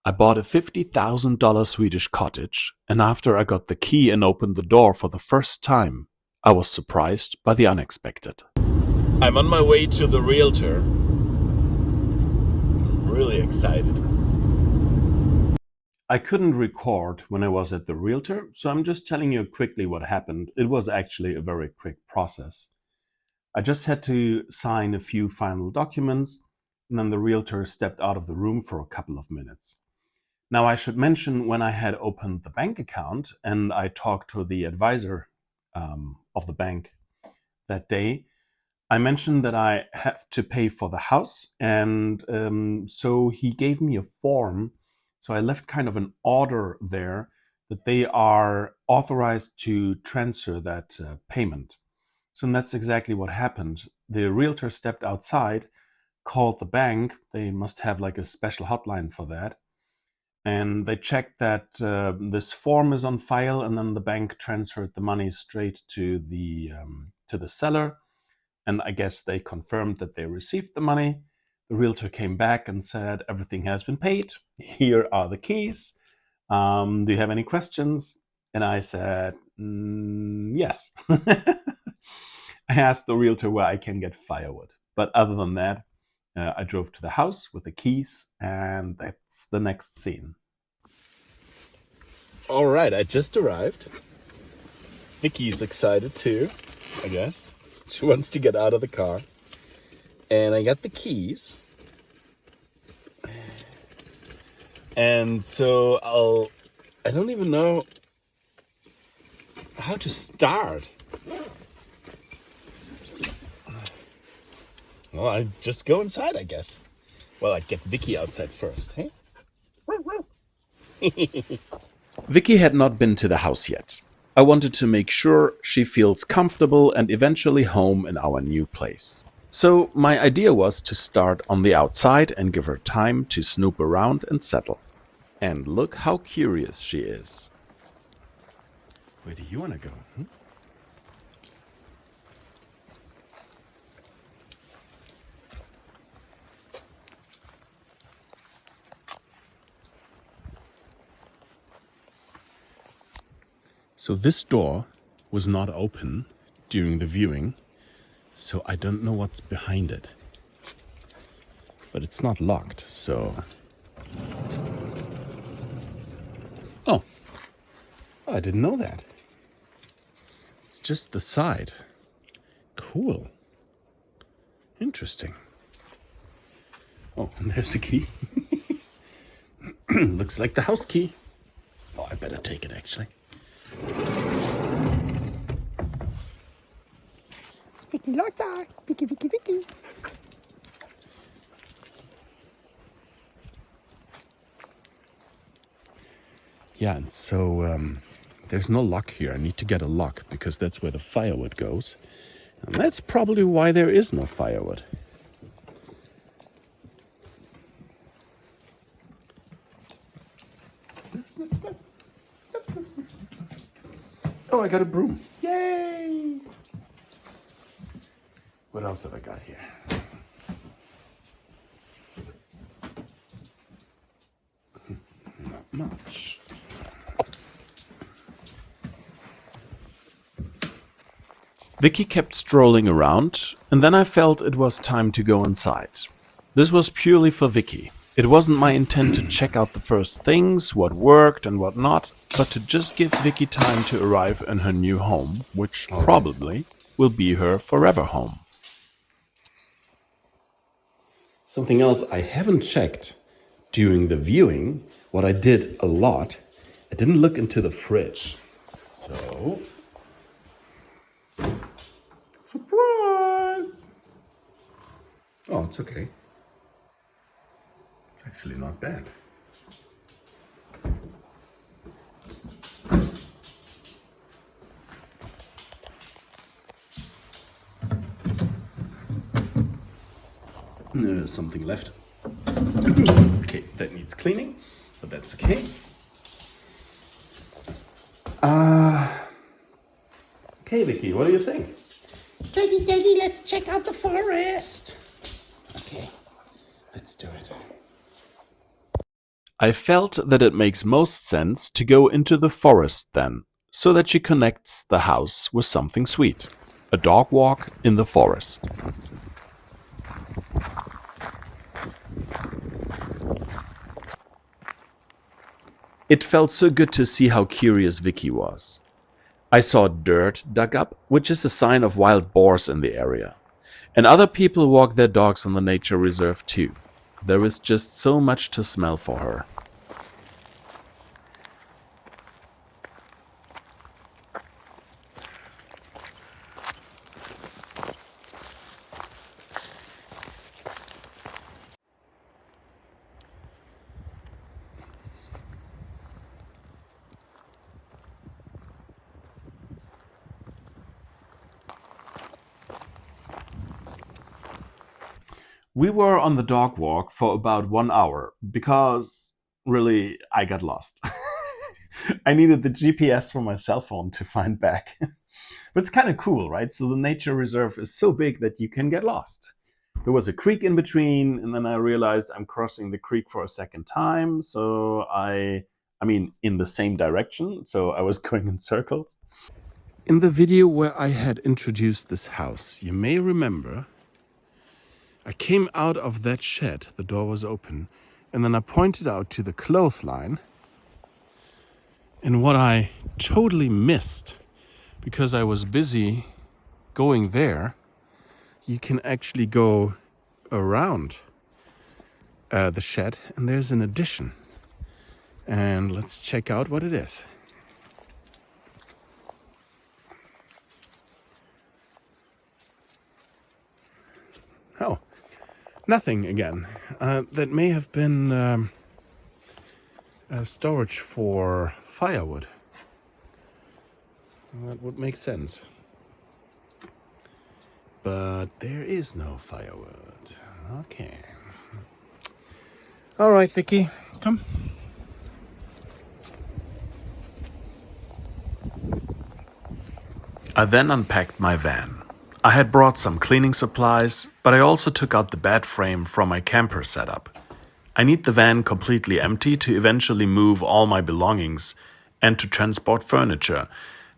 I bought a $50,000 Swedish cottage, and after I got the key and opened the door for the first time, I was surprised by the unexpected. I'm on my way to the realtor. I'm really excited. I couldn't record when I was at the realtor, so I'm just telling you quickly what happened. It was actually a very quick process. I just had to sign a few final documents, and then the realtor stepped out of the room for a couple of minutes. Now, I should mention when I had opened the bank account and I talked to the advisor of the bank that day, I mentioned that I have to pay for the house. And so he gave me a form. So I left kind of an order there that they are authorized to transfer that payment. So that's exactly what happened. The realtor stepped outside, called the bank. They must have like a special hotline for that. And they checked that this form is on file, and then the bank transferred the money straight to the seller. And I guess they confirmed that they received the money. The realtor came back and said, everything has been paid. Here are the keys. Do you have any questions? And I said, yes. I asked the realtor where I can get firewood. But other than that, I drove to the house with the keys, and that's the next scene. All right, I just arrived. Vicky's excited too, I guess. She wants to get out of the car. And I got the keys. And so I don't even know how to start. Well, I just go inside, I guess. Well, I'd get Vicky outside first, hey? Vicky had not been to the house yet. I wanted to make sure she feels comfortable and eventually home in our new place. So my idea was to start on the outside and give her time to snoop around and settle. And look how curious she is. Where do you want to go? So this door was not open during the viewing, so I don't know what's behind it. But it's not locked, so... Oh, I didn't know that. It's just the side. Cool. Interesting. Oh, and there's the key. Looks like the house key. Oh, I better take it, actually. Vicky like that. Vicky, Vicky, Vicky. Yeah, and so there's no lock here. I need to get a lock because that's where the firewood goes. And that's probably why there is no firewood. Sniff, sniff, sniff. Sniff, sniff, sniff, sniff, sniff. Oh, I got a broom. Yay! What else have I got here? Not much. Vicky kept strolling around, and then I felt it was time to go inside. This was purely for Vicky. It wasn't my intent to check out the first things, what worked and what not, but to just give Vicky time to arrive in her new home, which probably will be her forever home. Something else I haven't checked during the viewing, what I did a lot, I didn't look into the fridge. So, surprise! Oh, it's okay. It's actually not bad. There's something left. Okay, that needs cleaning, but that's okay. Okay, Vicky, what do you think? Daddy, Daddy, let's check out the forest. Okay, let's do it. I felt that it makes most sense to go into the forest then, so that she connects the house with something sweet. A dog walk in the forest. It felt so good to see how curious Vicky was. I saw dirt dug up, which is a sign of wild boars in the area. And other people walk their dogs on the nature reserve too. There is just so much to smell for her. We were on the dog walk for about 1 hour because really I got lost. I needed the GPS from my cell phone to find back. But it's kind of cool, right? So the nature reserve is so big that you can get lost. There was a creek in between, and then I realized I'm crossing the creek for a second time. So I mean, in the same direction. So I was going in circles. In the video where I had introduced this house, you may remember I came out of that shed, the door was open, and then I pointed out to the clothesline. And what I totally missed because I was busy going there, you can actually go around the shed, and there's an addition. And let's check out what it is. Oh, nothing again. That may have been storage for firewood. That would make sense. But there is no firewood. Okay. All right, Vicky, come. I then unpacked my van. I had brought some cleaning supplies, but I also took out the bed frame from my camper setup. I need the van completely empty to eventually move all my belongings and to transport furniture,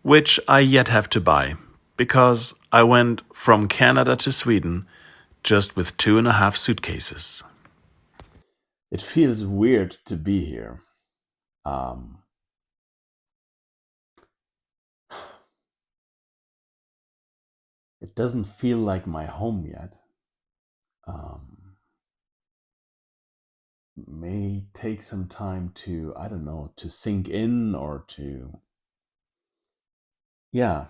which I yet have to buy, because I went from Canada to Sweden just with 2.5 suitcases. It feels weird to be here. Um, it doesn't feel like my home yet. Um, may take some time to, I don't know, to sink in or to, yeah.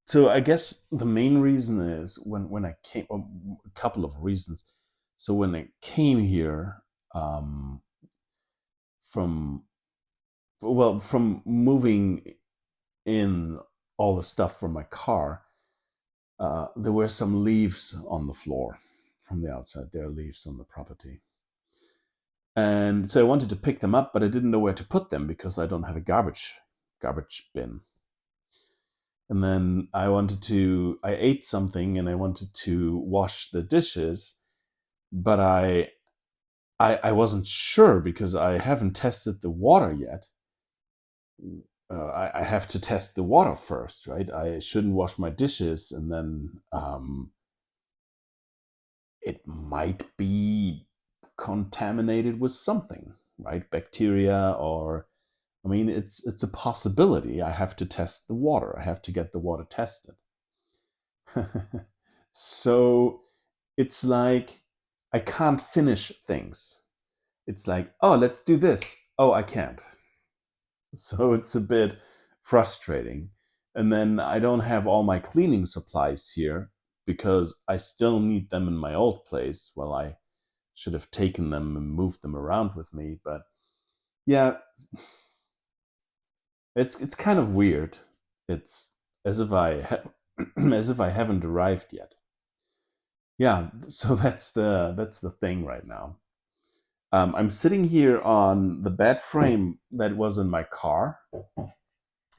So I guess the main reason is when I came, a couple of reasons. So when I came here, um, from, well, from moving in all the stuff from my car, there were some leaves on the floor from the outside. There are leaves on the property. And so I wanted to pick them up, but I didn't know where to put them because I don't have a garbage bin. And then I ate something and I wanted to wash the dishes, but I wasn't sure because I haven't tested the water yet. I have to test the water first, right? I shouldn't wash my dishes and then it might be contaminated with something, right? Bacteria or I mean, it's a possibility. I have to test the water. I have to get the water tested. So it's like I can't finish things. It's like, oh, let's do this. Oh, I can't. So it's a bit frustrating. And then I don't have all my cleaning supplies here because I still need them in my old place. Well, I should have taken them and moved them around with me, but yeah, it's kind of weird. It's as if as if I haven't arrived yet. Yeah, so that's the thing right now. I'm sitting here on the bed frame that was in my car,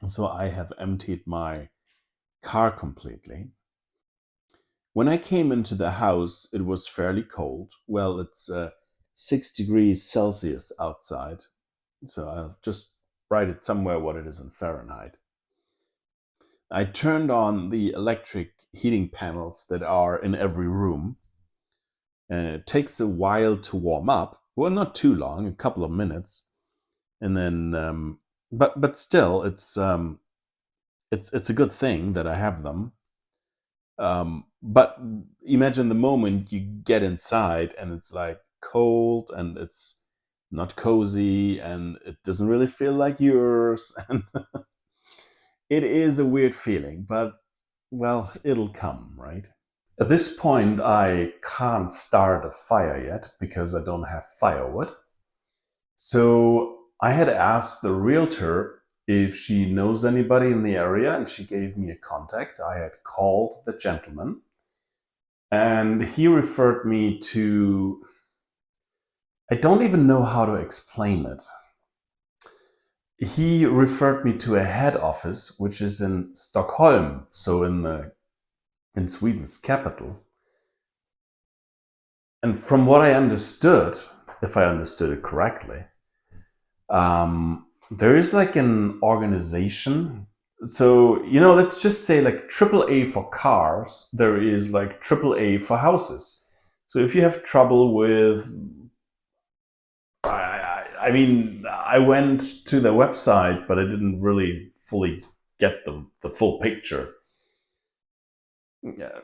so I have emptied my car completely. When I came into the house, it was fairly cold. Well, it's 6 degrees Celsius outside. So I'll just write it somewhere what it is in Fahrenheit. I turned on the electric heating panels that are in every room, and it takes a while to warm up. Well, not too long, a couple of minutes, and then, but still, it's a good thing that I have them. But imagine the moment you get inside and it's like cold and it's not cozy and it doesn't really feel like yours, and it is a weird feeling, but well, it'll come, right? At this point, I can't start a fire yet because I don't have firewood. So I had asked the realtor if she knows anybody in the area, and she gave me a contact. I had called the gentleman, and he referred me to, I don't even know how to explain it. He referred me to a head office, which is in Stockholm, so in Sweden's capital. And from what I understood, if I understood it correctly, there is like an organization. So, let's just say like AAA for cars, there is like AAA for houses. So if you have trouble with, I mean, I went to the website, but I didn't really fully get the full picture. Yeah.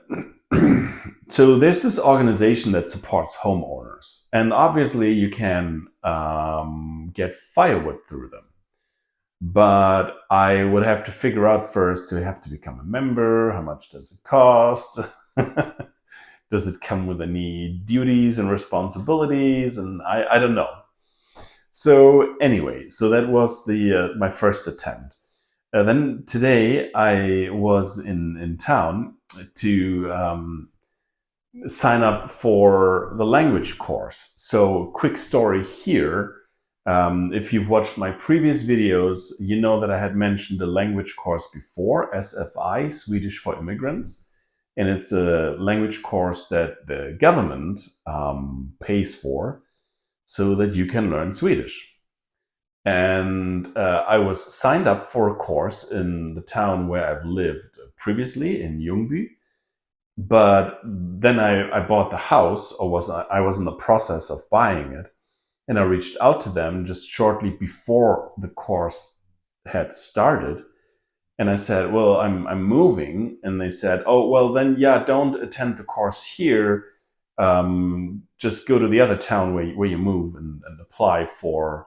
So there's this organization that supports homeowners, and obviously you can get firewood through them. But I would have to figure out first: do I have to become a member? How much does it cost? Does it come with any duties and responsibilities? And I don't know. So anyway, so that was the my first attempt. Then today I was in town to sign up for the language course. So, quick story here. If you've watched my previous videos, you know that I had mentioned the language course before, SFI, Swedish for Immigrants. And it's a language course that the government pays for so that you can learn Swedish. And I was signed up for a course in the town where I've lived previously, in Ljungby. But then I bought the house, or I was in the process of buying it, and I reached out to them just shortly before the course had started, and I said, "Well, I'm moving," and they said, "Oh, well, then yeah, don't attend the course here. Just go to the other town where you move and apply for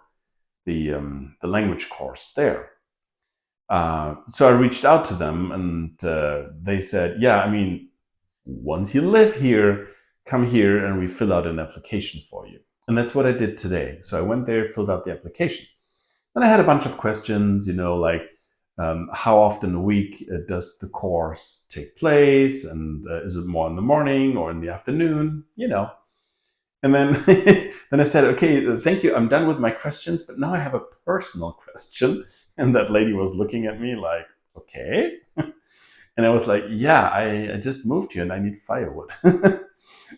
the language course there." So I reached out to them, and they said, "Yeah, I mean, once you live here, come here and we fill out an application for you." And that's what I did today. So I went there, filled out the application. And I had a bunch of questions, like how often a week does the course take place? And is it more in the morning or in the afternoon? And then, then I said, "Okay, thank you. I'm done with my questions, but now I have a personal question." And that lady was looking at me like, "Okay." And I was like, "Yeah, I just moved here and I need firewood."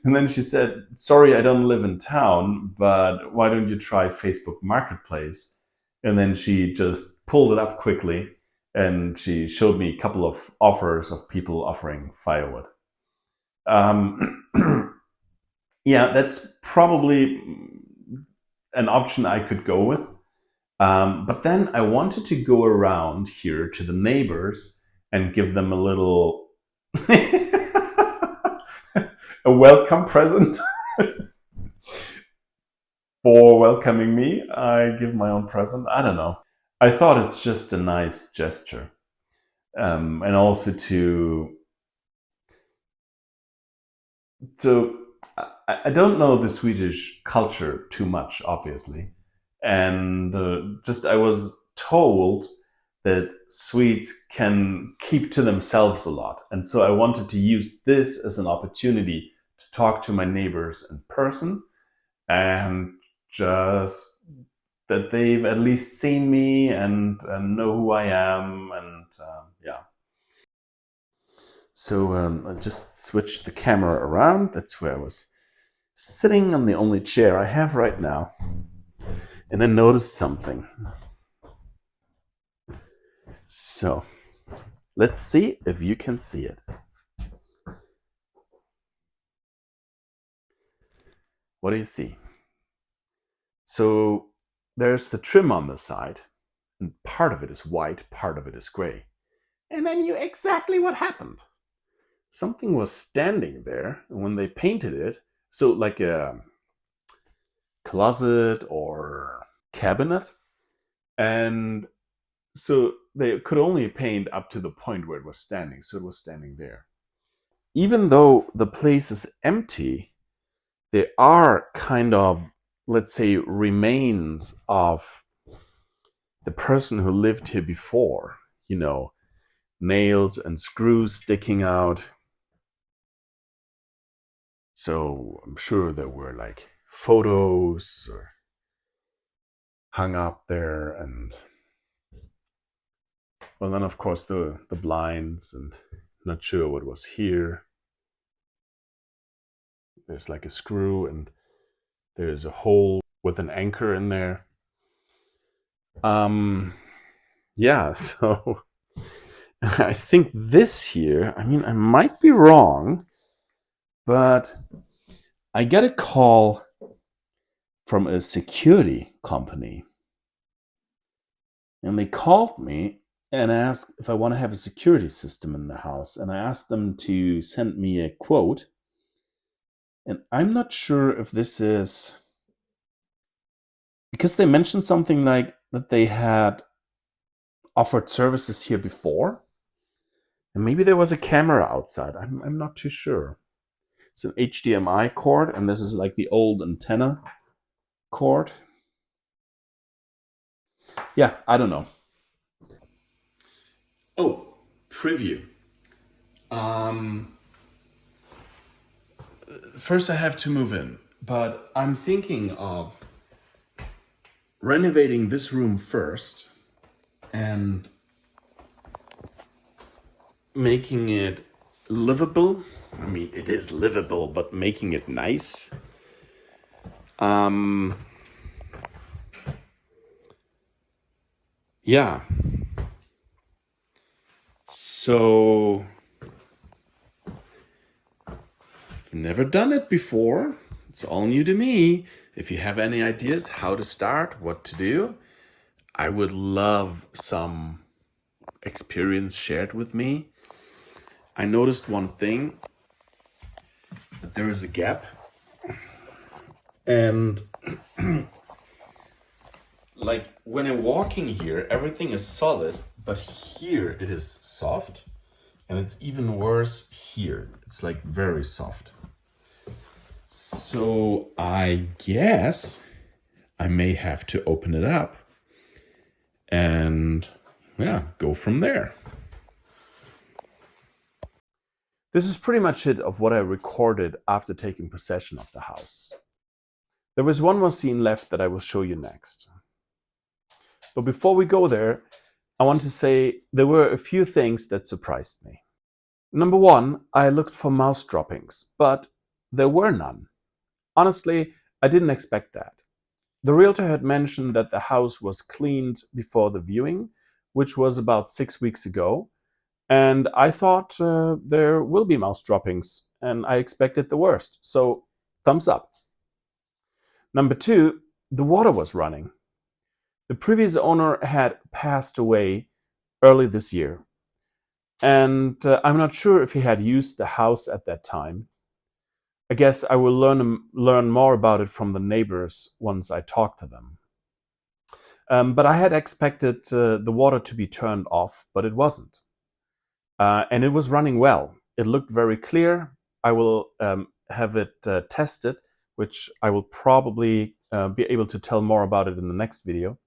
And then she said, "Sorry, I don't live in town, but why don't you try Facebook Marketplace?" And then she just pulled it up quickly and she showed me a couple of offers of people offering firewood. Um, yeah, that's probably an option I could go with. But then I wanted to go around here to the neighbors and give them a little a welcome present for welcoming me. I give my own present. I don't know. I thought it's just a nice gesture, and also so I don't know the Swedish culture too much, obviously, and just I was told that Swedes can keep to themselves a lot, and so I wanted to use this as an opportunity to talk to my neighbors in person, and just that they've at least seen me and know who I am, and yeah. So I just switched the camera around. That's where I was sitting on the only chair I have right now, and I noticed something. So let's see if you can see it. What do you see? So there's the trim on the side, and part of it is white, part of it is gray. And I knew exactly what happened. Something was standing there, and when they painted it, so like a closet or cabinet, and so they could only paint up to the point where it was standing, so it was standing there. Even though the place is empty, there are kind of, let's say, remains of the person who lived here before, nails and screws sticking out. So I'm sure there were like photos hung up there, and well, then of course the blinds, and not sure what was here. There's like a screw, and there's a hole with an anchor in there. Yeah, so I think this here, I mean, I might be wrong, but I got a call from a security company, and they called me and asked if I want to have a security system in the house, and I asked them to send me a quote. And I'm not sure if this is because they mentioned something like that they had offered services here before, and maybe there was a camera outside. I'm not too sure. It's an HDMI cord, and this is like the old antenna cord. Yeah, I don't know. Oh, preview. Um, First, I have to move in, but I'm thinking of renovating this room first and making it livable. I mean, it is livable, but making it nice. Um, yeah. So, I've never done it before. It's all new to me. If you have any ideas how to start, what to do, I would love some experience shared with me. I noticed one thing, that there is a gap, and like when I'm walking here, everything is solid, but here it is soft, and it's even worse here. It's like very soft. So I guess I may have to open it up and yeah, go from there. This is pretty much it of what I recorded after taking possession of the house. There was one more scene left that I will show you next. But before we go there, I want to say there were a few things that surprised me. Number one, I looked for mouse droppings, but there were none. Honestly, I didn't expect that. The realtor had mentioned that the house was cleaned before the viewing, which was about 6 weeks ago, and I thought there will be mouse droppings, and I expected the worst. So, thumbs up. Number two, the water was running. The previous owner had passed away early this year, and I'm not sure if he had used the house at that time. I guess I will learn more about it from the neighbors once I talk to them. But I had expected the water to be turned off, but it wasn't. And it was running well. It looked very clear. I will have it tested, which I will probably be able to tell more about it in the next video.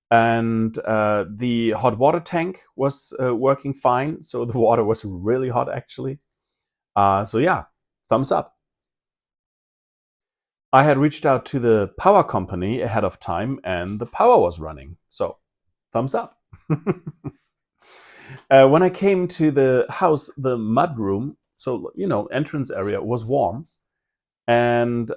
And the hot water tank was working fine. So the water was really hot, actually. So yeah, thumbs up. I had reached out to the power company ahead of time, and the power was running. So thumbs up. When I came to the house, the mud room, so entrance area, was warm, And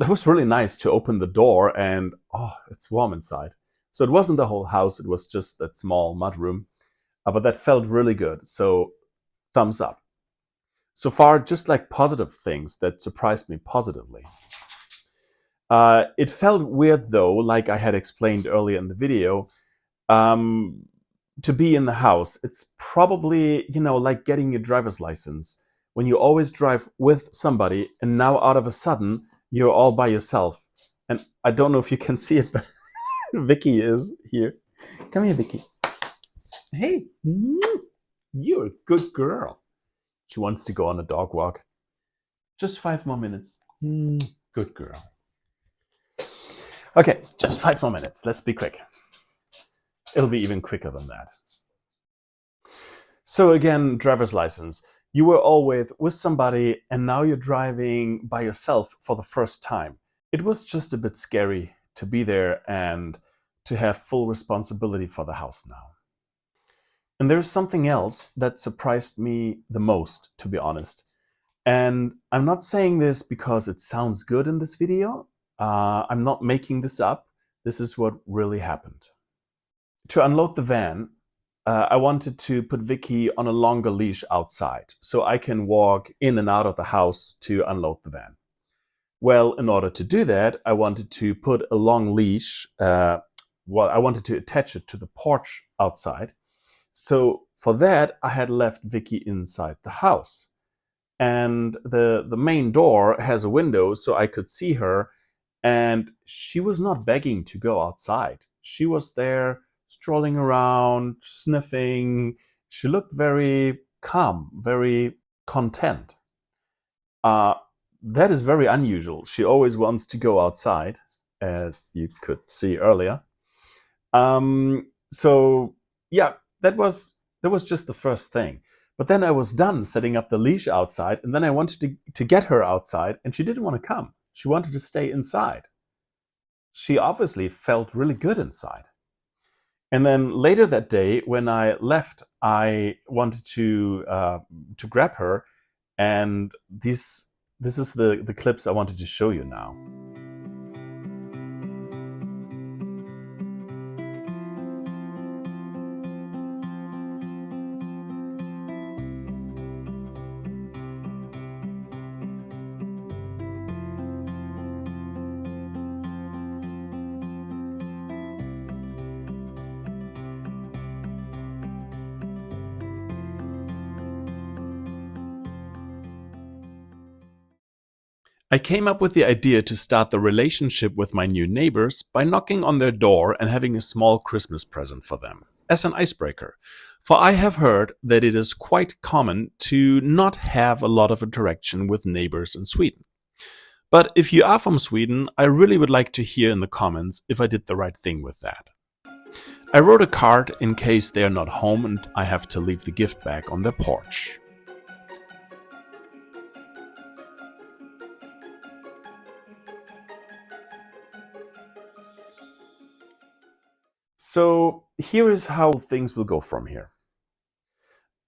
it was really nice to open the door, and oh, it's warm inside. So it wasn't the whole house, it was just that small mudroom. But that felt really good. So thumbs up. So far, just like positive things that surprised me positively. It felt weird though, like I had explained earlier in the video, um, to be in the house. It's probably, like getting your driver's license. When you always drive with somebody, and now out of a sudden, you're all by yourself. And I don't know if you can see it, but Vicky is here. Come here, Vicky. Hey, you're a good girl. She wants to go on a dog walk. Just 5 more minutes. Good girl. Okay, just 5 more minutes. Let's be quick. It'll be even quicker than that. So again, driver's license. You were always with somebody, and now you're driving by yourself for the first time. It was just a bit scary to be there and to have full responsibility for the house now. And there's something else that surprised me the most, to be honest. And I'm not saying this because it sounds good in this video. I'm not making this up. This is what really happened. To unload the van, I wanted to put Vicky on a longer leash outside so I can walk in and out of the house to unload the van. Well, in order to do that, I wanted to put a long leash. I wanted to attach it to the porch outside. So for that, I had left Vicky inside the house. And the main door has a window so I could see her. And she was not begging to go outside. She was there strolling around, sniffing. She looked very calm, very content. That is very unusual. She always wants to go outside, as you could see earlier. So yeah, that was just the first thing. But then I was done setting up the leash outside, and then I wanted to get her outside, and she didn't want to come. She wanted to stay inside. She obviously felt really good inside. And then later that day, when I left, I wanted to grab her, and this is the clips I wanted to show you now. I came up with the idea to start the relationship with my new neighbors by knocking on their door and having a small Christmas present for them, as an icebreaker. For I have heard that it is quite common to not have a lot of interaction with neighbors in Sweden. But if you are from Sweden, I really would like to hear in the comments if I did the right thing with that. I wrote a card in case they are not home and I have to leave the gift bag on their porch. So here is how things will go from here.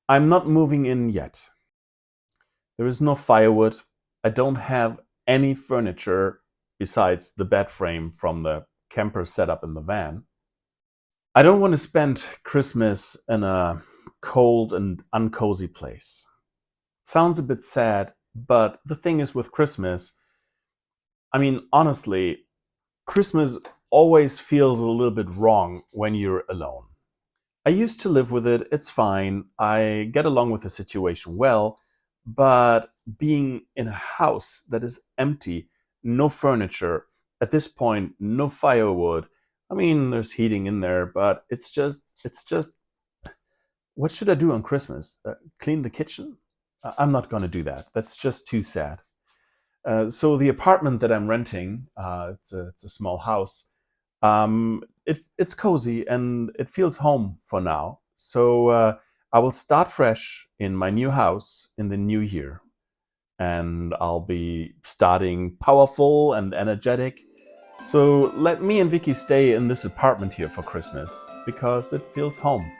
I'm not moving in yet. There is no firewood. I don't have any furniture besides the bed frame from the camper setup in the van. I don't want to spend Christmas in a cold and uncozy place. Sounds a bit sad, but the thing is with Christmas, honestly, Christmas always feels a little bit wrong when you're alone. I used to live with it, it's fine, I get along with the situation well, but being in a house that is empty, no furniture, at this point, no firewood, there's heating in there, but it's just, what should I do on Christmas? Clean the kitchen? I'm not going to do that. That's just too sad. So the apartment that I'm renting, it's a small house. It's cozy and it feels home for now. So I will start fresh in my new house in the new year. And I'll be starting powerful and energetic. So let me and Vicky stay in this apartment here for Christmas because it feels home.